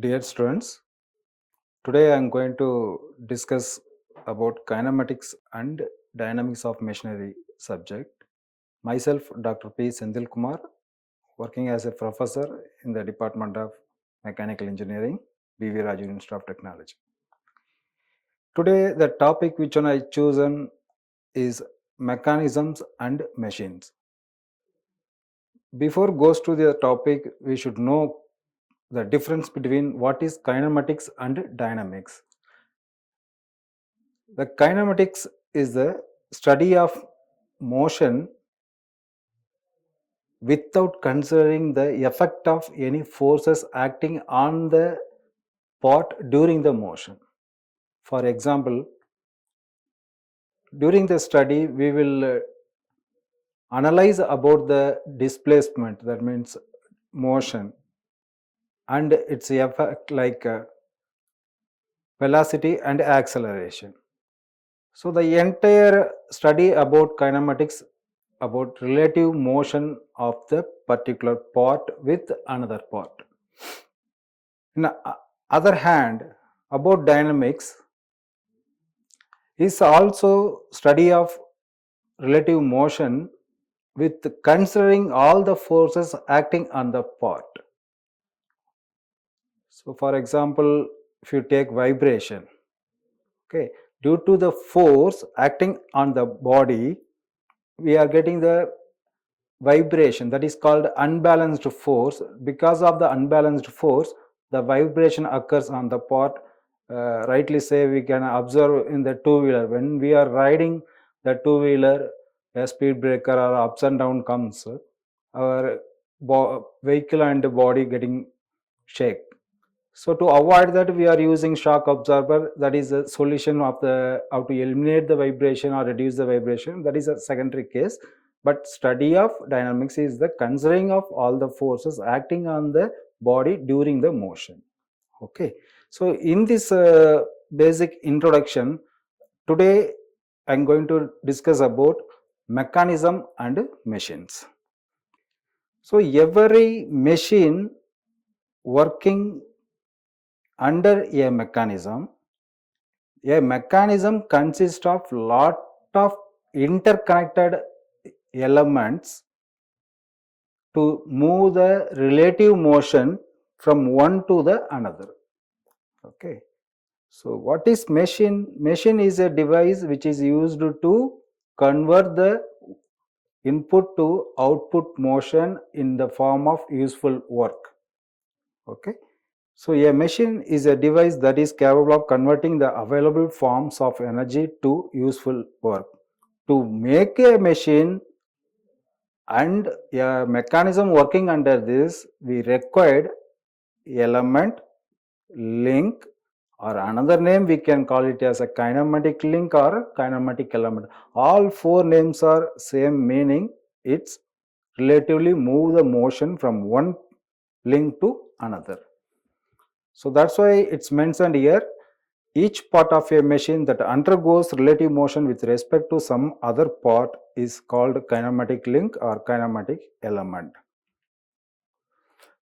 Dear students, today I am going to discuss about kinematics and dynamics of machinery subject. Myself, Dr. P. Senthil Kumar, working as a professor in the Department of Mechanical Engineering, B.V. Raju Institute of Technology. Today, the topic which one I chosen is mechanisms and machines. Before goes to the topic, we should know the difference between what is kinematics and dynamics. The kinematics is the study of motion without considering the effect of any forces acting on the part during the motion. For example, during the study, we will analyze about the displacement, that means motion, and its effect like velocity and acceleration. So the entire study about kinematics about relative motion of the particular part with another part. On the other hand, about dynamics is also study of relative motion with considering all the forces acting on the part. So for example, if you take vibration, okay, due to the force acting on the body, we are getting the vibration, that is called unbalanced force. Because of the unbalanced force, the vibration occurs on the part. Rightly say, we can observe in the two-wheeler, when we are riding the two-wheeler, a speed breaker or ups and down comes, our vehicle and body getting shake. So to avoid that, we are using shock absorber. That is a solution of the how to eliminate the vibration or reduce the vibration. That is a secondary case. But study of dynamics is the considering of all the forces acting on the body during the motion. Okay. So in this basic introduction, today I am going to discuss about mechanism and machines. So every machine working under a mechanism consists of lot of interconnected elements to move the relative motion from one to the another. Okay. So what is machine? Machine is a device which is used to convert the input to output motion in the form of useful work. Okay. So a machine is a device that is capable of converting the available forms of energy to useful work. To make a machine and a mechanism working under this, we required element, link, or another name we can call it as a kinematic link or kinematic element. All four names are same meaning. It's relatively move the motion from one link to another. So that's why it's mentioned here. Each part of a machine that undergoes relative motion with respect to some other part is called kinematic link or kinematic element.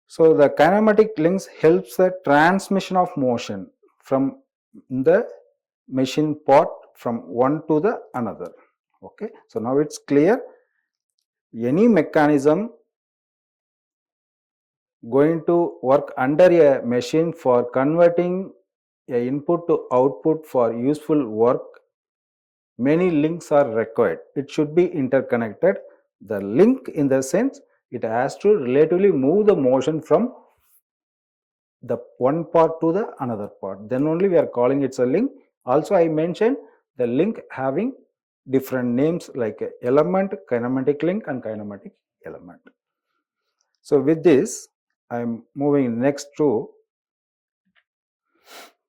So the kinematic links helps the transmission of motion from the machine part from one to the another. Okay, so now it's clear. Any mechanism going to work under a machine for converting a input to output for useful work, many links are required. It should be interconnected. The link in the sense it has to relatively move the motion from the one part to the another part. Then only we are calling it a link. Also I mentioned the link having different names like element, kinematic link and kinematic element. So with this I am moving next to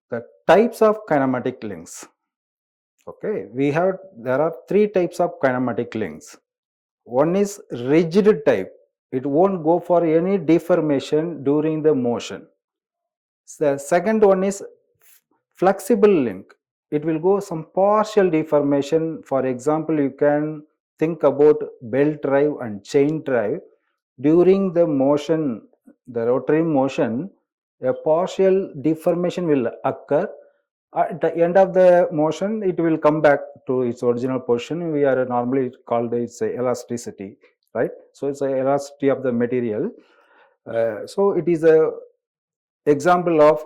the types of kinematic links. Okay, there are three types of kinematic links. One is rigid type. It won't go for any deformation during the motion. The second one is flexible link. It will go some partial deformation. For example, you can think about belt drive and chain drive. During the motion, the rotary motion, a partial deformation will occur. At the end of the motion, it will come back to its original position. We are normally called its elasticity, right? So it's a elasticity of the material. So it is a example of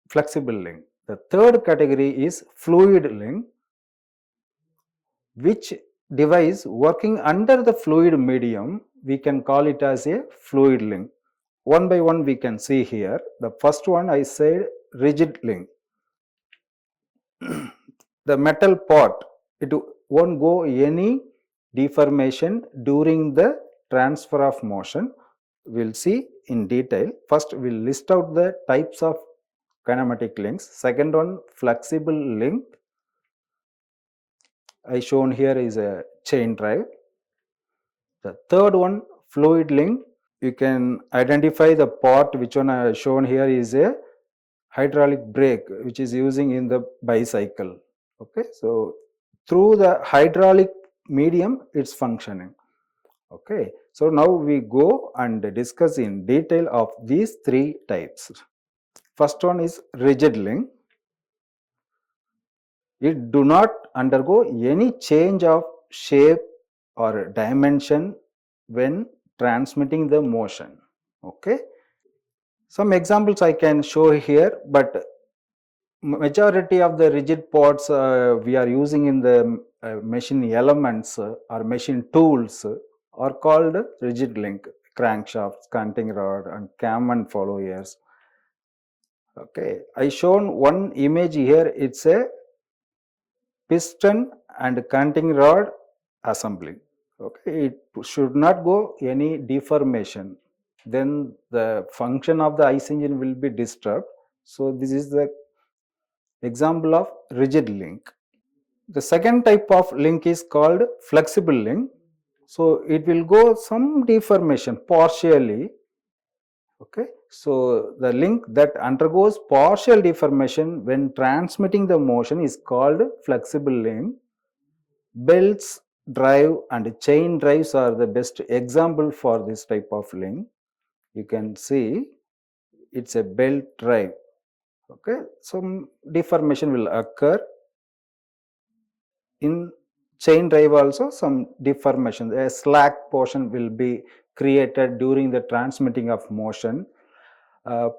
flexible link. The third category is fluid link, which device working under the fluid medium, we can call it as a fluid link. One by one we can see here. The first one I said rigid link. The metal part, it won't go any deformation during the transfer of motion. We'll see in detail. First we'll list out the types of kinematic links. Second one, flexible link. I shown here is a chain drive. The third one, fluid link. You can identify the part which one I shown here is a hydraulic brake which is using in the bicycle. Okay, so through the hydraulic medium it's functioning. Okay, so now we go and discuss in detail of these three types. First one is rigid link. It do not undergo any change of shape or dimension when transmitting the motion. Okay, some examples I can show here, but majority of the rigid parts we are using in the machine elements or machine tools are called rigid link: crankshafts, canting rod, and cam and followers. Okay, I shown one image here. It's a piston and canting rod assembly. Okay, it should not go any deformation. Then the function of the IC engine will be disturbed. So this is the example of rigid link. The second type of link is called flexible link. So it will go some deformation partially. Okay, so the link that undergoes partial deformation when transmitting the motion is called flexible link. Belts drive and chain drives are the best example for this type of link. You can see it's a belt drive. Okay, some deformation will occur. In chain drive also some deformation, a slack portion will be created during the transmitting of motion.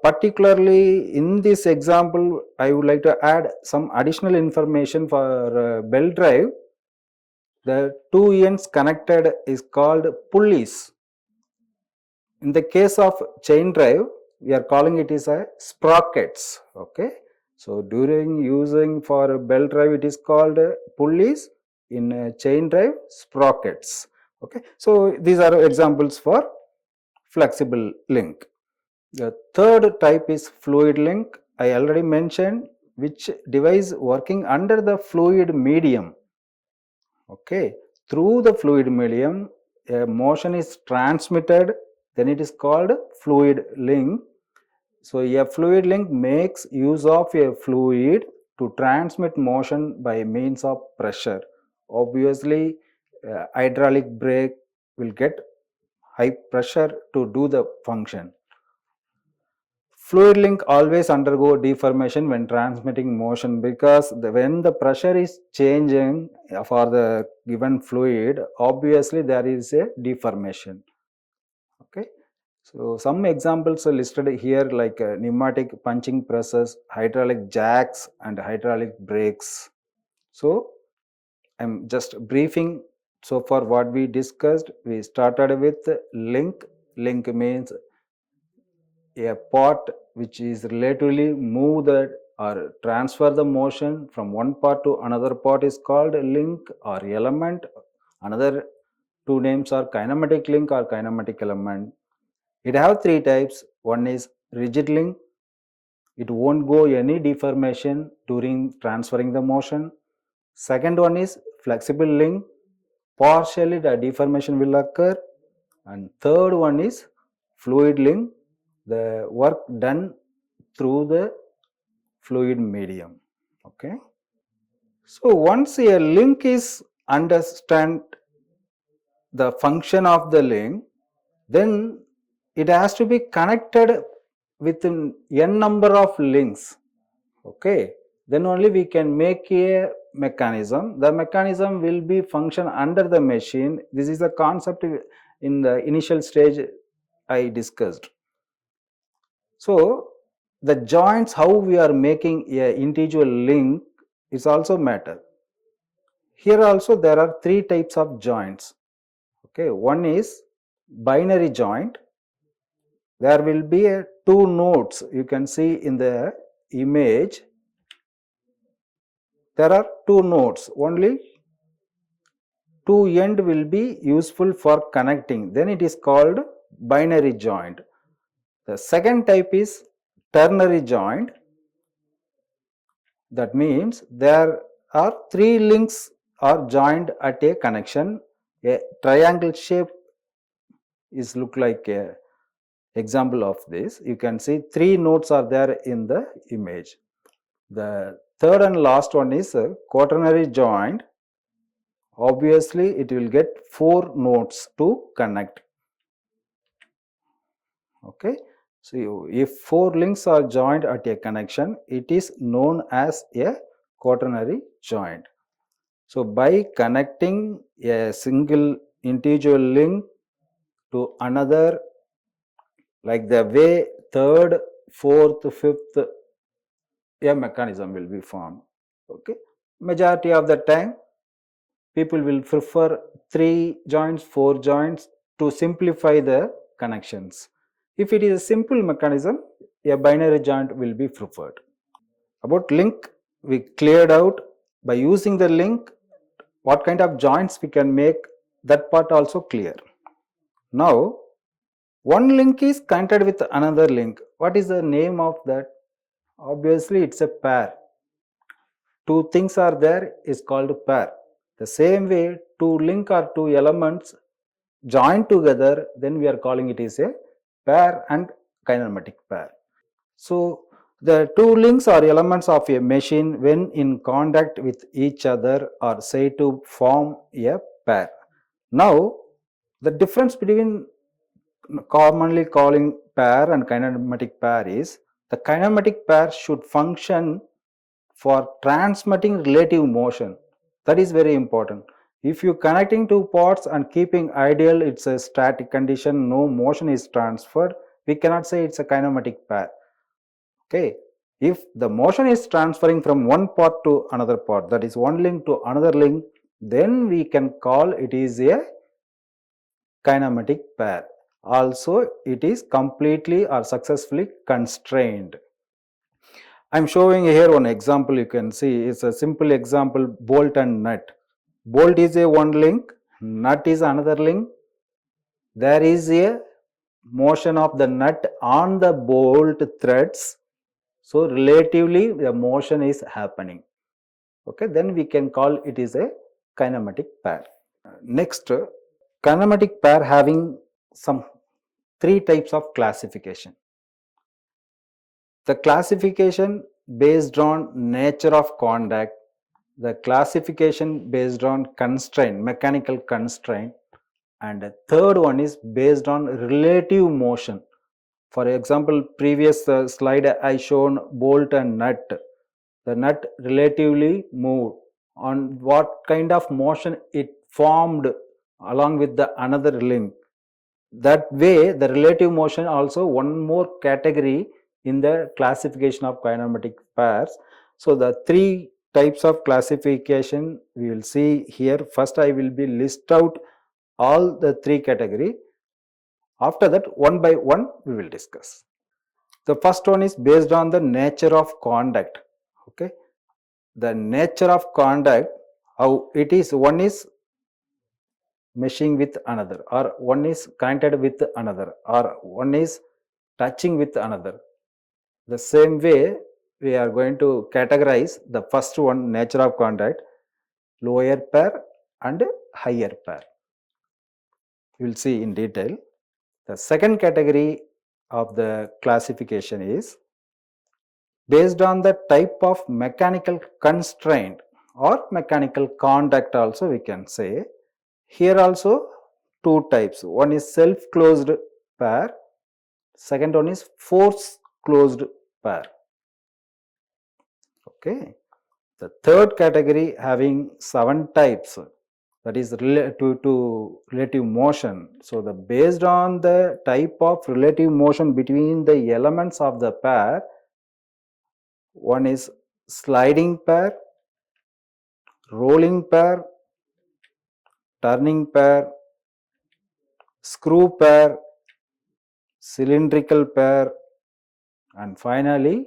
Particularly in this example, I would like to add some additional information for belt drive. The two ends connected is called pulleys. In the case of chain drive, we are calling it as a sprockets. Okay, so during using for belt drive, it is called pulleys. In chain drive, sprockets. Okay, so these are examples for flexible link. The third type is fluid link. I already mentioned which device working under the fluid medium. Okay, through the fluid medium, a motion is transmitted, then it is called fluid link. So a fluid link makes use of a fluid to transmit motion by means of pressure. Obviously, hydraulic brake will get high pressure to do the function. Fluid link always undergo deformation when transmitting motion, because when the pressure is changing for the given fluid, obviously there is a deformation. Okay, so some examples are listed here, like pneumatic punching presses, hydraulic jacks, and hydraulic brakes. So I'm just briefing. So far what we discussed, we started with link. Link means a part which is relatively move that or transfer the motion from one part to another part is called link or element. Another two names are kinematic link or kinematic element. It have three types. One is rigid link. It won't go any deformation during transferring the motion. Second one is flexible link. Partially the deformation will occur. And third one is fluid link. The work done through the fluid medium. Okay, so once a link is understand the function of the link, then it has to be connected within n number of links, okay, then only we can make a mechanism. The mechanism will be function under the machine. This is the concept in the initial stage I discussed. So the joints, how we are making a individual link is also matter. Here also there are three types of joints. Okay, one is binary joint. There will be two nodes. You can see in the image there are two nodes. Only two end will be useful for connecting. Then it is called binary joint. The second type is ternary joint. That means there are three links are joined at a connection. A triangle shape is look like a example of this. You can see three nodes are there in the image. The third and last one is a quaternary joint. Obviously it will get four nodes to connect. Okay, so if four links are joined at a connection, it is known as a quaternary joint. So by connecting a single individual link to another, like the way third, fourth, fifth, a mechanism will be formed. Okay, majority of the time people will prefer 3 joints, 4 joints to simplify the connections. If it is a simple mechanism, a binary joint will be preferred. About link, we cleared out. By using the link, what kind of joints we can make, that part also clear. Now, one link is connected with another link. What is the name of that? Obviously, it's a pair. Two things are there is called pair. The same way, two link or two elements joined together, then we are calling it is a pair and kinematic pair. So the two links or elements of a machine when in contact with each other are said to form a pair. Now the difference between commonly calling pair and kinematic pair is the kinematic pair should function for transmitting relative motion. That is very important. If you connecting two parts and keeping ideal, it's a static condition, no motion is transferred, we cannot say it's a kinematic pair. Okay, if the motion is transferring from one part to another part, that is one link to another link, then we can call it is a kinematic pair. Also, it is completely or successfully constrained. I am showing here one example. You can see it's a simple example, bolt and nut. Bolt is a one link, nut is another link. There is a motion of the nut on the bolt threads. So relatively the motion is happening. Okay, then we can call it is a kinematic pair. Next, kinematic pair having some three types of classification. The classification based on nature of contact, the classification based on constraint, mechanical constraint, and the third one is based on relative motion. For example, previous slide I shown bolt and nut. The nut relatively moved on what kind of motion it formed along with the another link. That way the relative motion also one more category in the classification of kinematic pairs. So the three types of classification we will see here. First I will be list out all the three category. After that one by one we will discuss. The first one is based on the nature of contact. Okay, the nature of contact, how it is, one is meshing with another, or one is connected with another, or one is touching with another. The same way we are going to categorize the first one, nature of contact, lower pair and higher pair. You will see in detail. The second category of the classification is based on the type of mechanical constraint or mechanical contact also we can say. Here also two types. One is self-closed pair. Second one is force closed pair. Okay. The third category having 7 types, that is relative to relative motion. So the based on the type of relative motion between the elements of the pair, one is sliding pair, rolling pair, turning pair, screw pair, cylindrical pair, and finally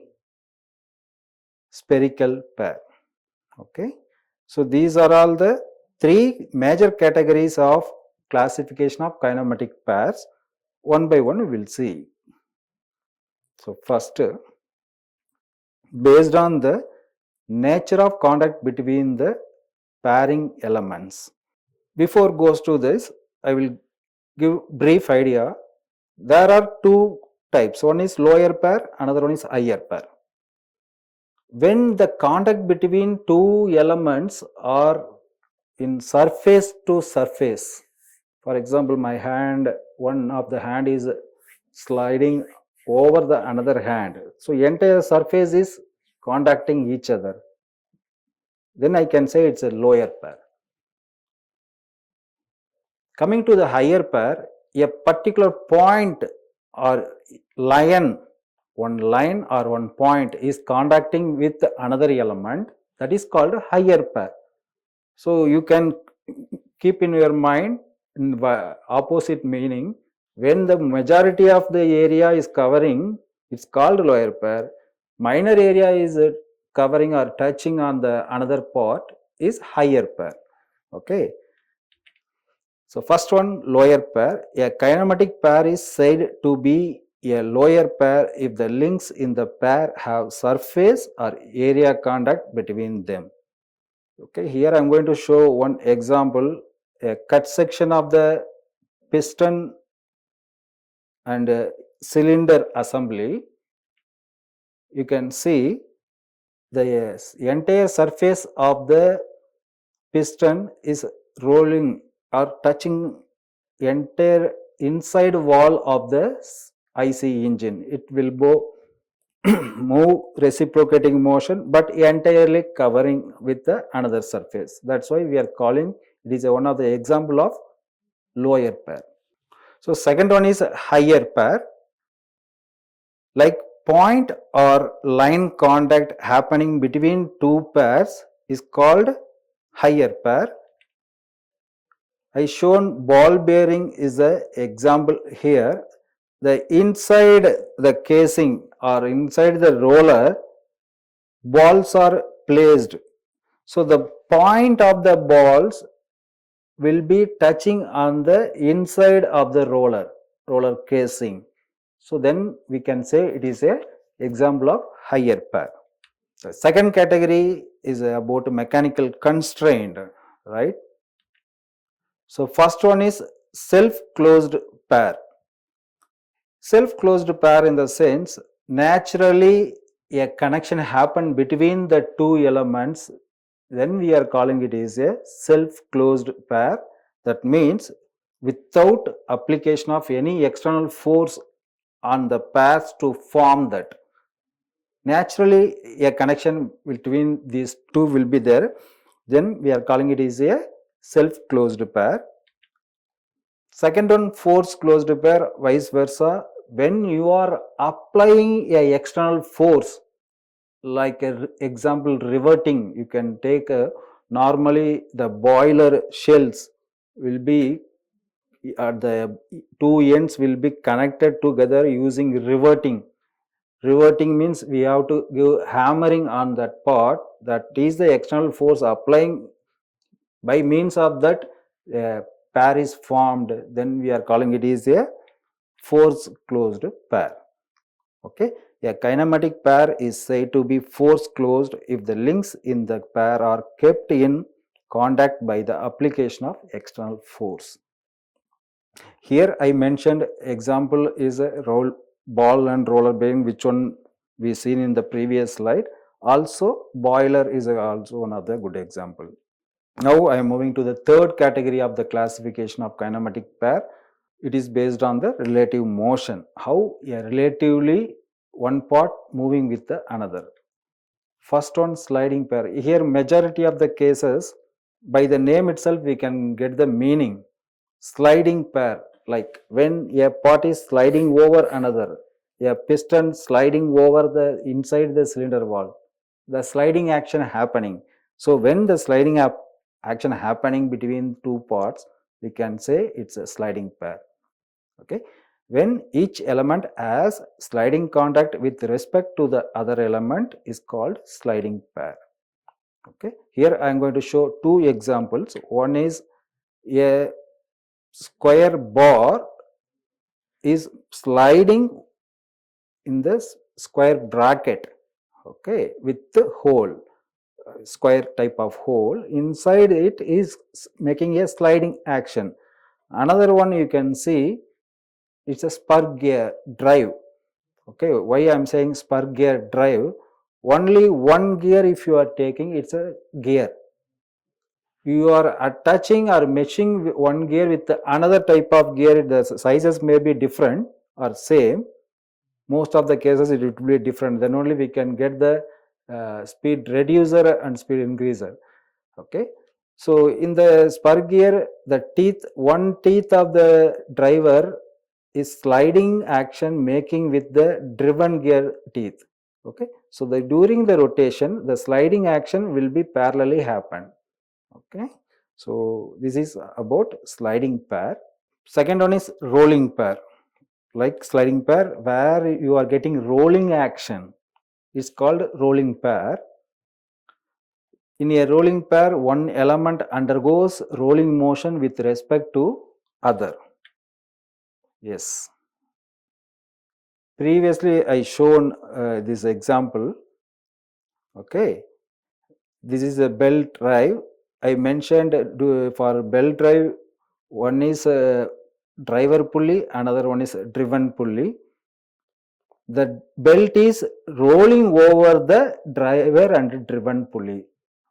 spherical pair. Okay. So these are all the 3 major categories of classification of kinematic pairs. One by one we will see. So first, based on the nature of contact between the pairing elements. Before goes to this, I will give brief idea. There are 2 types. One is lower pair, another one is higher pair. When the contact between 2 elements are in surface to surface, for example, my hand, one of the hand is sliding over the another hand. So entire surface is contacting each other. Then I can say it's a lower pair. Coming to the higher pair, a particular point or line, one line or one point is contacting with another element, that is called a higher pair. So you can keep in your mind in opposite meaning. When the majority of the area is covering, it's called lower pair. Minor area is covering or touching on the another part is higher pair. Okay. So first one, lower pair. A kinematic pair is said to be a lower pair if the links in the pair have surface or area contact between them. Okay, here I am going to show one example, a cut section of the piston and cylinder assembly. You can see the entire surface of the piston is rolling or touching entire inside wall of the IC engine. It will move reciprocating motion but entirely covering with the another surface. That's why we are calling it is one of the example of lower pair. So second one is higher pair. Like point or line contact happening between 2 pairs is called higher pair. I shown ball bearing is an example here. The inside the casing or inside the roller, balls are placed. So the point of the balls will be touching on the inside of the roller casing. So then we can say it is a example of higher pair. The second category is about mechanical constraint, right? So first one is self-closed pair. Self-closed pair in the sense, naturally a connection happen between the 2 elements, then we are calling it is a self-closed pair. That means without application of any external force on the pairs to form that. Naturally a connection between these 2 will be there, then we are calling it is a self-closed pair. Second one, force closed pair, vice versa. When you are applying a external force, like example riveting, you can take normally the boiler shells will be at the 2 ends will be connected together using riveting. Riveting means we have to give hammering on that part, that is the external force applying, by means of that pair is formed, then we are calling it is a force closed pair. Okay, a kinematic pair is said to be force closed if the links in the pair are kept in contact by the application of external force. Here I mentioned example is a ball and roller bearing, which one we seen in the previous slide. Also boiler is also one of the good example. Now I am moving to the third category of the classification of kinematic pair. It is based on the relative motion. How a relatively one part moving with the another. First one, sliding pair. Here majority of the cases, by the name itself we can get the meaning. Sliding pair, like when a part is sliding over another, a piston sliding over the inside the cylinder wall, the sliding action happening. So when the sliding action happening between two parts, we can say it's a sliding pair. Okay, when each element has sliding contact with respect to the other element is called sliding pair. Okay, here I am going to show two examples. One is a square bar is sliding in this square bracket, okay, with the hole, square type of hole. Inside it is making a sliding action. Another one you can see, it's a spur gear drive. Okay, why I am saying spur gear drive? Only one gear if you are taking, it's a gear. You are attaching or meshing one gear with another type of gear, the sizes may be different or same. Most of the cases it will be different, then only we can get the speed reducer and speed increaser. Okay, so in the spur gear, the teeth, one teeth of the driver is sliding action making with the driven gear teeth. Okay, so the during the rotation, the sliding action will be parallelly happen. Okay, so this is about sliding pair. Second one is rolling pair. Like sliding pair, where you are getting rolling action, is called rolling pair. In a rolling pair, one element undergoes rolling motion with respect to other. Yes. Previously, I shown this example. Okay. This is a belt drive. I mentioned for belt drive, one is a driver pulley, another one is a driven pulley. The belt is rolling over the driver and driven pulley.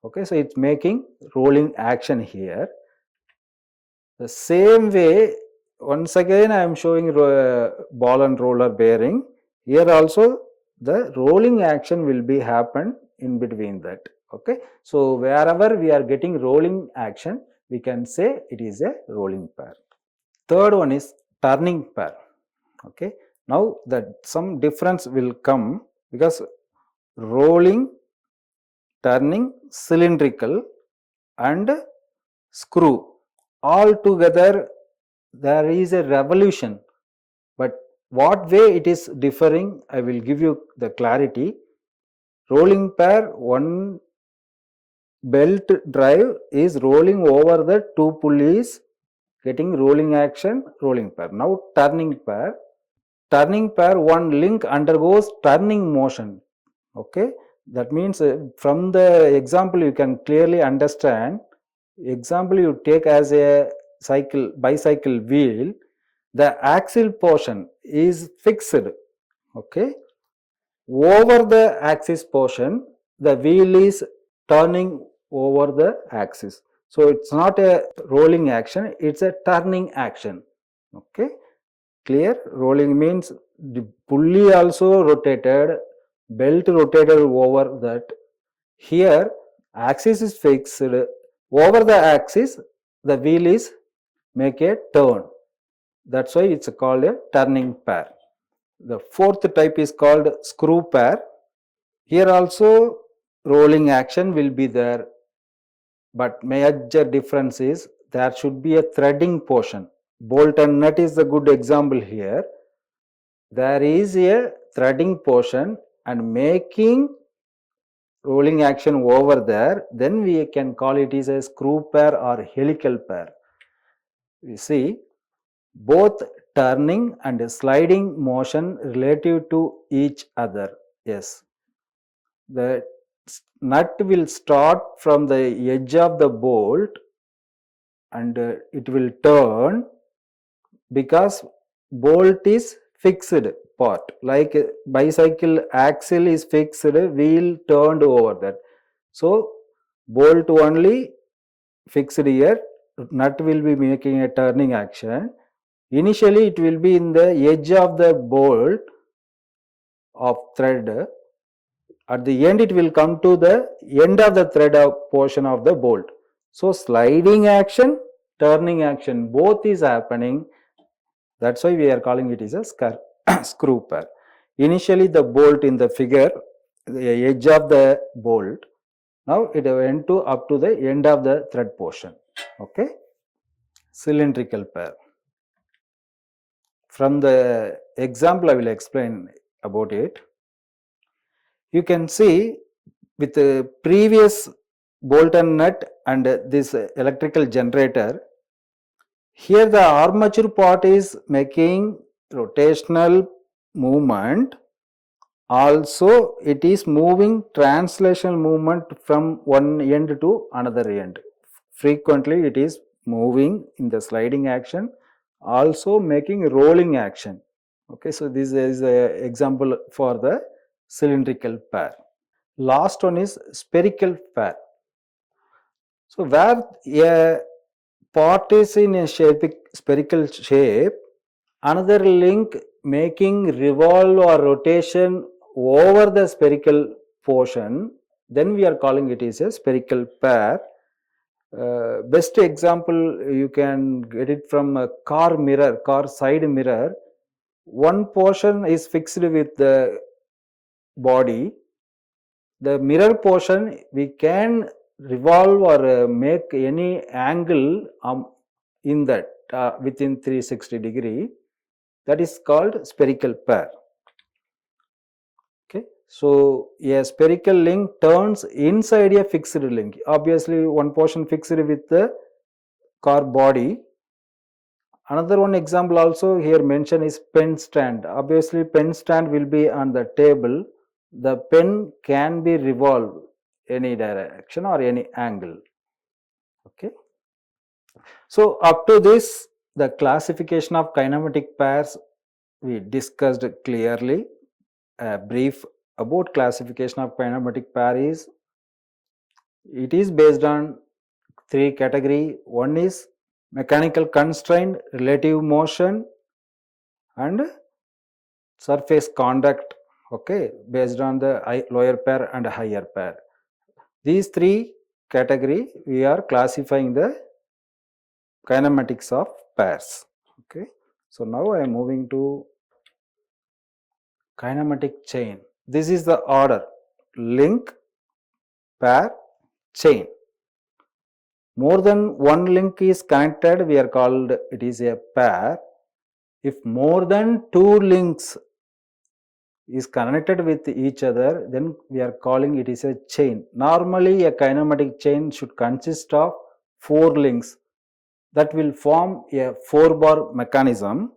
Okay, so it's making rolling action here. The same way, once again I am showing ball and roller bearing. Here also the rolling action will be happen in between that. Okay, so wherever we are getting rolling action, we can say it is a rolling pair. Third one is turning pair. Okay, now that some difference will come because rolling, turning, cylindrical and screw, all together there is a revolution, but what way it is differing, I will give you the clarity. Rolling pair, one belt drive is rolling over the two pulleys, getting rolling action, rolling pair. Now turning pair, one link undergoes turning motion. Okay, that means from the example you can clearly understand. Example you take as a cycle, bicycle wheel, the axle portion is fixed. Okay, over the axis portion, the wheel is turning over the axis. So it's not a rolling action, it's a turning action. Okay, clear? Rolling means the pulley also rotated, belt rotated over that. Here axis is fixed, over the axis the wheel is make a turn. That's why it's called a turning pair. The fourth type is called screw pair. Here also rolling action will be there, but major difference is there should be a threading portion. Bolt and nut is a good example here. There is a threading portion and making rolling action over there, then we can call it is a screw pair or helical pair. You see, both turning and sliding motion relative to each other. Yes, the nut will start from the edge of the bolt and it will turn because bolt is fixed part, like bicycle axle is fixed, wheel turned over that. So bolt only fixed here, nut will be making a turning action. Initially it will be in the edge of the bolt, of thread, at the end it will come to the end of the thread portion of the bolt. So sliding action, turning action, both is happening. That's why we are calling it is a screw pair. Initially the bolt in the figure, the edge of the bolt, now it went to up to the end of the thread portion. Okay. Cylindrical pair. From the example I will explain about it. You can see with the previous bolt and nut and this electrical generator, here the armature part is making rotational movement. Also it is moving translational movement from one end to another end. Frequently it is moving in the sliding action, also making rolling action. Okay, so this is an example for the cylindrical pair. Last one is spherical pair. So where a part is in a spherical shape, another link making revolve or rotation over the spherical portion, then we are calling it is a spherical pair. Best example you can get it from a car mirror, car side mirror. One portion is fixed with the body. The mirror portion we can revolve or make any angle in that within 360 degree. That is called spherical pair. Okay, so a spherical link turns inside a fixed link. Obviously one portion fixed with the car body. Another one example also here mentioned is pen stand. Obviously pen stand will be on the table. The pen can be revolved any direction or any angle. Okay. So up to this, the classification of kinematic pairs we discussed clearly. A brief about classification of kinematic pair is, it is based on three category. One is mechanical constraint, relative motion and surface conduct, okay, based on the lower pair and higher pair. These three category we are classifying the kinematics of pairs. Okay, so now I am moving to kinematic chain. This is the order: link, pair, chain. More than one link is connected, we are called it is a pair. If more than two links is connected with each other, then we are calling it is a chain. Normally a kinematic chain should consist of four links that will form a 4-bar mechanism.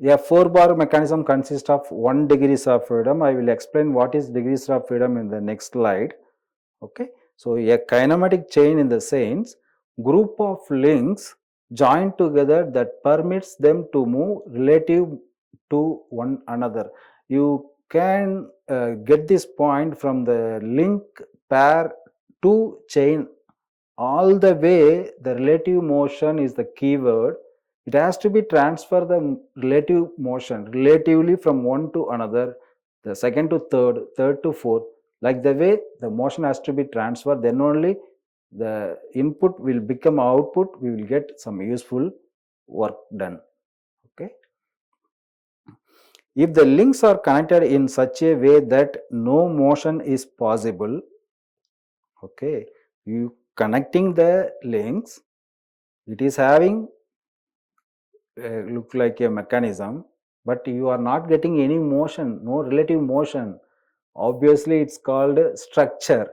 A 4-bar mechanism consists of 1 degrees of freedom. I will explain what is degrees of freedom in the next slide. Okay, so a kinematic chain in the sense group of links joined together that permits them to move relative to one another. You can get this point from the link, pair to chain. All the way the relative motion is the keyword. It has to be transfer the relative motion relatively from one to another, the second to third, third to fourth. Like the way the motion has to be transferred, then only the input will become output, we will get some useful work done. Okay. If the links are connected in such a way that no motion is possible, okay, you connecting the links, it is having look like a mechanism, but you are not getting any motion, no relative motion. Obviously it's called structure.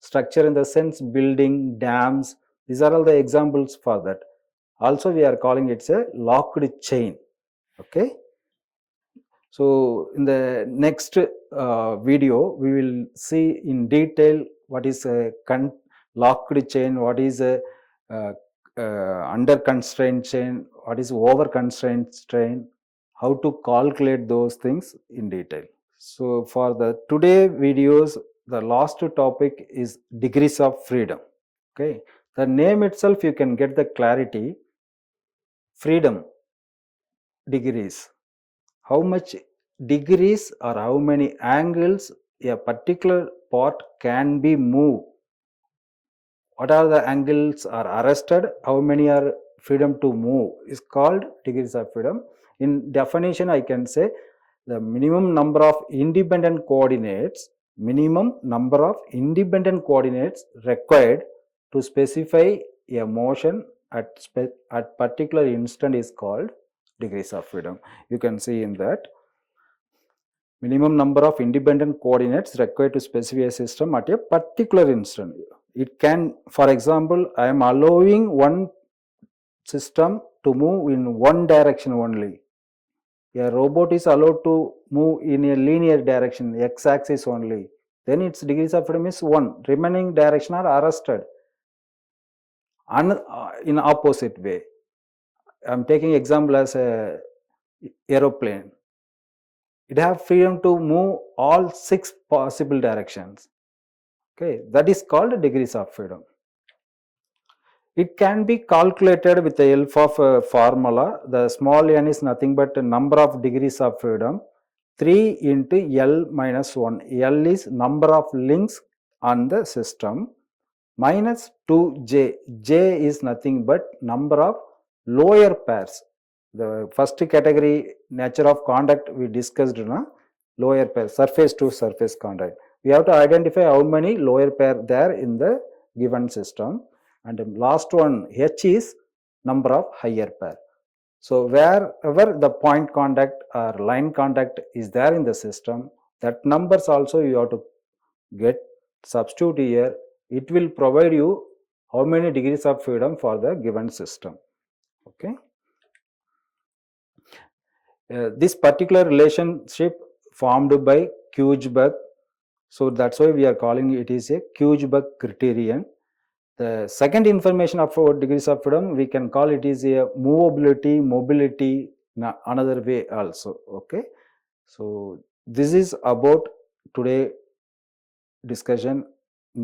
Structure in the sense building, dams, these are all the examples for that. Also we are calling it a locked chain. Okay, so in the next video we will see in detail what is a locked chain, what is a uh, under constraint chain, what is over constraint chain, how to calculate those things in detail. So for the today videos, the last topic is degrees of freedom. Okay, the name itself you can get the clarity. Freedom degrees, how much degrees or how many angles a particular part can be moved. What are the angles are arrested, how many are freedom to move is called degrees of freedom. In definition, I can say the minimum number of independent coordinates required to specify a motion at particular instant is called degrees of freedom. You can see in that minimum number of independent coordinates required to specify a system at a particular instant. It can, for example, I am allowing one system to move in one direction only. A robot is allowed to move in a linear direction, x-axis only. Then its degrees of freedom is 1. Remaining direction are arrested. In opposite way. I am taking example as a aeroplane. It have freedom to move all 6 possible directions. Okay, that is called degrees of freedom. It can be calculated with the help of a formula. The small n is nothing but the number of degrees of freedom. 3 into L minus 1. L is number of links on the system minus 2J. J is nothing but number of lower pairs. The first category nature of contact we discussed na lower pair, surface to surface contact. We have to identify how many lower pair there in the given system, and the last one H is number of higher pair. So wherever the point contact or line contact is there in the system, that numbers also you have to get substitute here. It will provide you how many degrees of freedom for the given system. Okay. This particular relationship formed by Kuijberg, so that's why we are calling it is a Kuijberg criterion. The second information about degrees of freedom, we can call it is a movability, mobility, another way also. Okay, so this is about today discussion,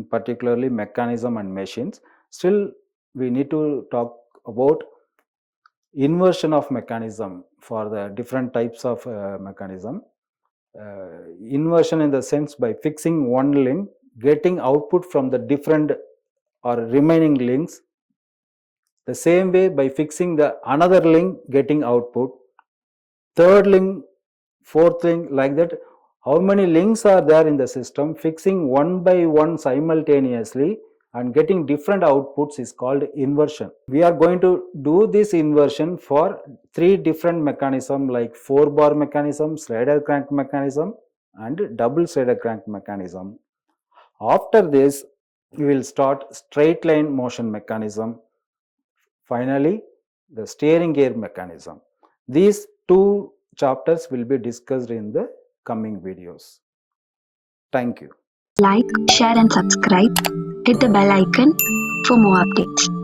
particularly mechanism and machines. Still, we need to talk about inversion of mechanism for the different types of mechanism. Inversion in the sense by fixing one link, getting output from the different or remaining links. The same way by fixing the another link, getting output. Third link, fourth link, like that. How many links are there in the system? Fixing one by one simultaneously and getting different outputs is called inversion. We are going to do this inversion for 3 different mechanisms like 4-bar mechanism, slider crank mechanism and double slider crank mechanism. After this, we will start straight line motion mechanism. Finally, the steering gear mechanism. These 2 chapters will be discussed in the coming videos. Thank you. Like, share and subscribe. Hit the bell icon for more updates.